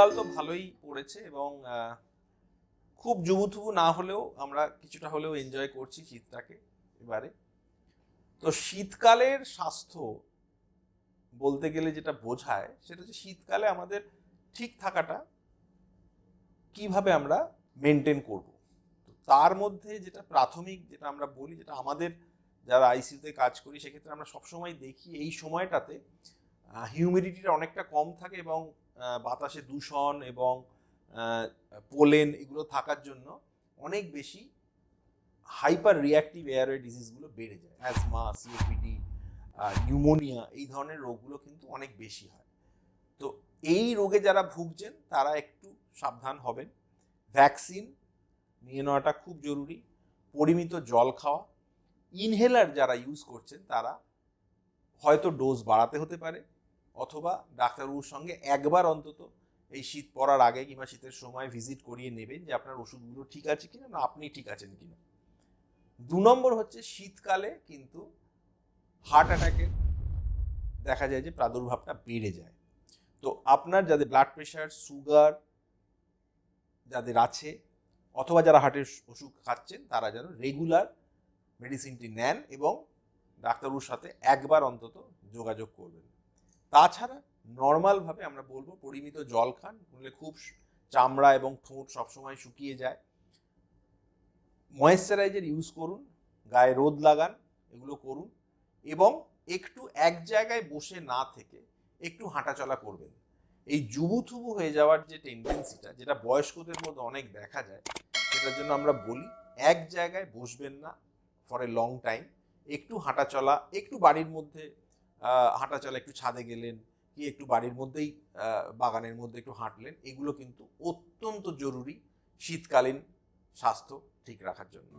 শীতকাল তো ভালোই পড়েছে এবং খুব জুবুথুবু না হলেও আমরা কিছুটা হলেও এনজয় করছি শীতটাকে এবারে। তো শীতকালের স্বাস্থ্য বলতে গেলে যেটা বোঝায় সেটা হচ্ছে শীতকালে আমাদের ঠিক থাকাটা কিভাবে আমরা মেনটেন করব। তো তার মধ্যে যেটা প্রাথমিক যেটা আমরা বলি, যেটা আমাদের যারা আইসিইউতে কাজ করি সেক্ষেত্রে আমরা সবসময় দেখি এই সময়টাতে হিউমিডিটিটা অনেকটা কম থাকে এবং বাতাসে দূষণ এবং পোলেন এগুলো থাকার জন্য অনেক বেশি হাইপার রিয়াক্টিভ এয়ারওয়ে ডিজিজগুলো বেড়ে যায়। অ্যাজমা, সিওপিডি, নিউমোনিয়া এই ধরনের রোগগুলো কিন্তু অনেক বেশি হয়। তো এই রোগে যারা ভুগছেন তারা একটু সাবধান হবেন। ভ্যাকসিন নিয়ে নেওয়াটা খুব জরুরি। পরিমিত জল খাওয়া। ইনহেলার যারা ইউজ করছেন তারা হয়তো ডোজ বাড়াতে হতে পারে, অথবা ডাক্তারবাবুর সঙ্গে একবার অন্তত এই শীত পড়ার আগে কিংবা শীতের সময় ভিজিট করিয়ে নেবেন যে আপনার ওষুধগুলো ঠিক আছে কিনা, না আপনি ঠিক আছেন কিনা। 2 নম্বর হচ্ছে শীতকালে কিন্তু হার্ট অ্যাটাকের দেখা যায় যে প্রাদুর্ভাবটা বেড়ে যায়। তো আপনার যাদের ব্লাড প্রেশার, সুগার যাদের আছে, অথবা যারা হার্টের ওষুধ খাচ্ছেন তারা যেন রেগুলার মেডিসিনটি নেন এবং ডাক্তারবাবুর সাথে একবার অন্তত যোগাযোগ করবেন। তাছাড়া নর্মালভাবে আমরা বলবো পরিমিত জল খান, নইলে খুব চামড়া এবং ঠোঁট সবসময় শুকিয়ে যায়। ময়েশ্চারাইজার ইউজ করুন, গায়ে রোদ লাগান, এগুলো করুন এবং একটু এক জায়গায় বসে না থেকে একটু হাঁটাচলা করবেন। এই জুবুথুবু হয়ে যাওয়ার যে টেন্ডেন্সিটা, যেটা বয়স্কদের মধ্যে অনেক দেখা যায়, সেটার জন্য আমরা বলি এক জায়গায় বসবেন না ফর এ লং টাইম। একটু হাঁটাচলা, একটু বাড়ির মধ্যে হাঁটাচলা, একটু ছাদে গেলেন কি একটু বাড়ির মধ্যেই বাগানের মধ্যে একটু হাঁটলেন, এগুলো কিন্তু অত্যন্ত জরুরি শীতকালীন স্বাস্থ্য ঠিক রাখার জন্য।